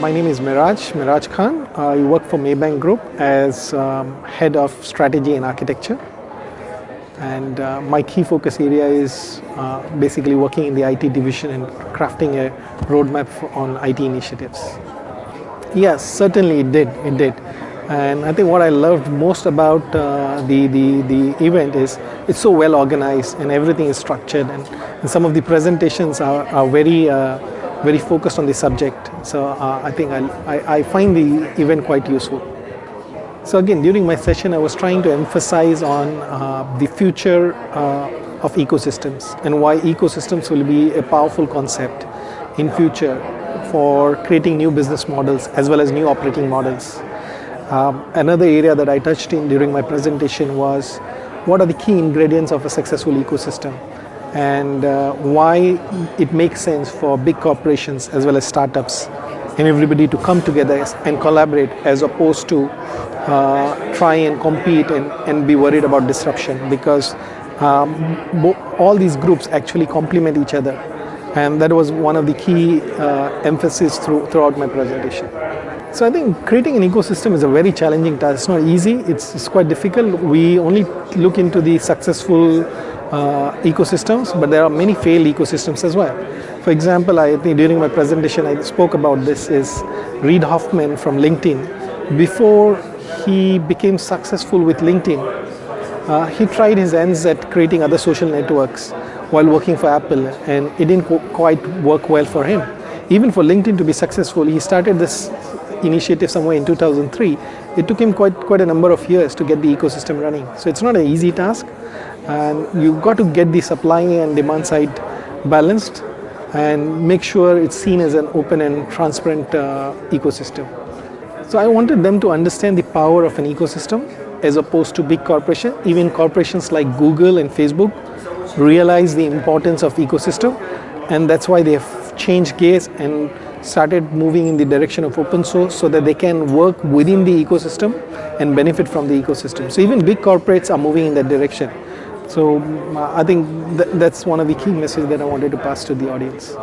My name is Meraj Khan. I work for Maybank Group as Head of Strategy and Architecture. And my key focus area is basically working in the IT division and crafting a roadmap on IT initiatives. Yes, certainly it did. And I think what I loved most about the event is it's so well organized and everything is structured, and some of the presentations are very focused on the subject. So I think I find the event quite useful. So again, during my session, I was trying to emphasize on the future of ecosystems and why ecosystems will be a powerful concept in future for creating new business models as well as new operating models. Another area that I touched in during my presentation was what are the key ingredients of a successful ecosystem, and why it makes sense for big corporations as well as startups and everybody to come together and collaborate, as opposed to try and compete and be worried about disruption, because all these groups actually complement each other, and that was one of the key emphasis throughout my presentation. So I think creating an ecosystem is a very challenging task. It's not easy, it's quite difficult. We only look into the successful ecosystems, but there are many failed ecosystems as well. For example, I think during my presentation I spoke about this is Reid Hoffman from LinkedIn. Before he became successful with LinkedIn, he tried his ends at creating other social networks while working for Apple, and it didn't quite work well for him. Even for LinkedIn to be successful, he started this initiative somewhere in 2003. It took him quite a number of years to get the ecosystem running. So it's not an easy task, and you've got to get the supply and demand side balanced and make sure it's seen as an open and transparent ecosystem. So I wanted them to understand the power of an ecosystem as opposed to big corporations. Even corporations like Google and Facebook realize the importance of ecosystem, and that's why they have changed gears and started moving in the direction of open source so that they can work within the ecosystem and benefit from the ecosystem. So even big corporates are moving in that direction. So I think that's one of the key messages that I wanted to pass to the audience.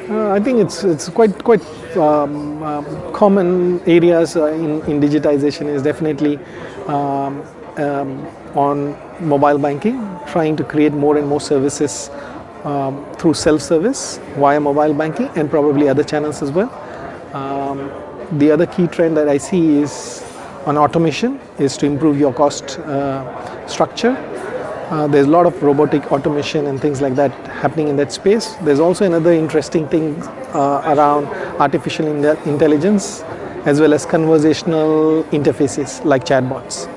I think it's quite common areas in digitization is definitely on mobile banking, trying to create more and more services through self-service via mobile banking, and probably other channels as well. The other key trend that I see is on automation, is to improve your cost structure. There's a lot of robotic automation and things like that happening in that space. There's also another interesting thing around artificial intelligence as well as conversational interfaces like chatbots.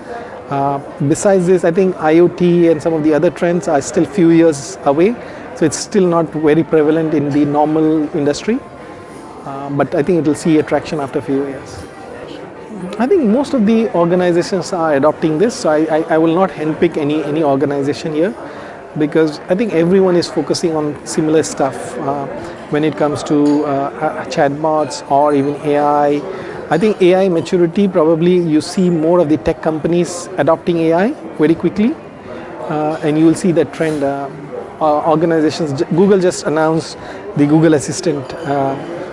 Besides this, I think IoT and some of the other trends are still few years away, so it's still not very prevalent in the normal industry, but I think it will see attraction after a few years. I think most of the organizations are adopting this, so I will not handpick any organization here, because I think everyone is focusing on similar stuff when it comes to chatbots or even AI. I think AI maturity, probably you see more of the tech companies adopting AI very quickly, and you will see that trend. Organizations, Google just announced the Google Assistant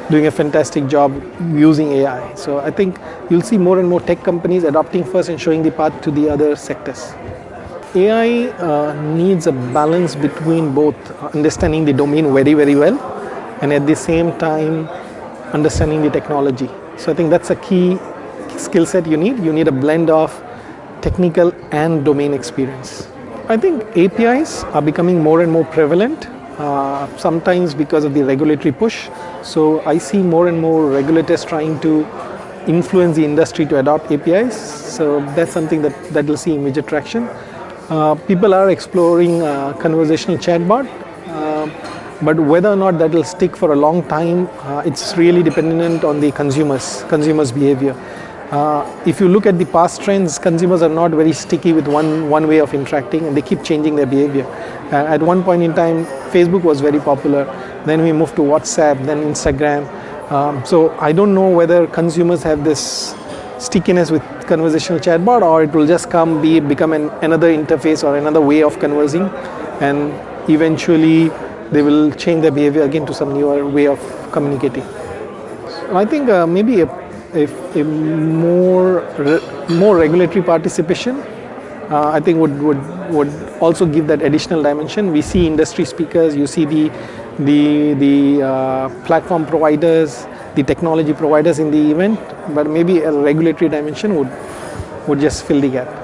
doing a fantastic job using AI. So I think you'll see more and more tech companies adopting first and showing the path to the other sectors. AI needs a balance between both understanding the domain very well and at the same time understanding the technology. So I think that's a key skill set you need. You need a blend of technical and domain experience. I think APIs are becoming more and more prevalent, sometimes because of the regulatory push. So I see more and more regulators trying to influence the industry to adopt APIs. So that's something that will see immediate traction. People are exploring conversational chatbot, but whether or not that will stick for a long time, it's really dependent on the consumers' behavior. If you look at the past trends, consumers are not very sticky with one way of interacting, and they keep changing their behavior. At one point in time, Facebook was very popular. Then we moved to WhatsApp, then Instagram. So I don't know whether consumers have this stickiness with conversational chatbot, or it will just become another interface or another way of conversing, and eventually they will change their behavior again to some newer way of communicating. I think maybe if more regulatory participation, I think would also give that additional dimension. We see industry speakers, you see the platform providers, the technology providers in the event, but maybe a regulatory dimension would just fill the gap.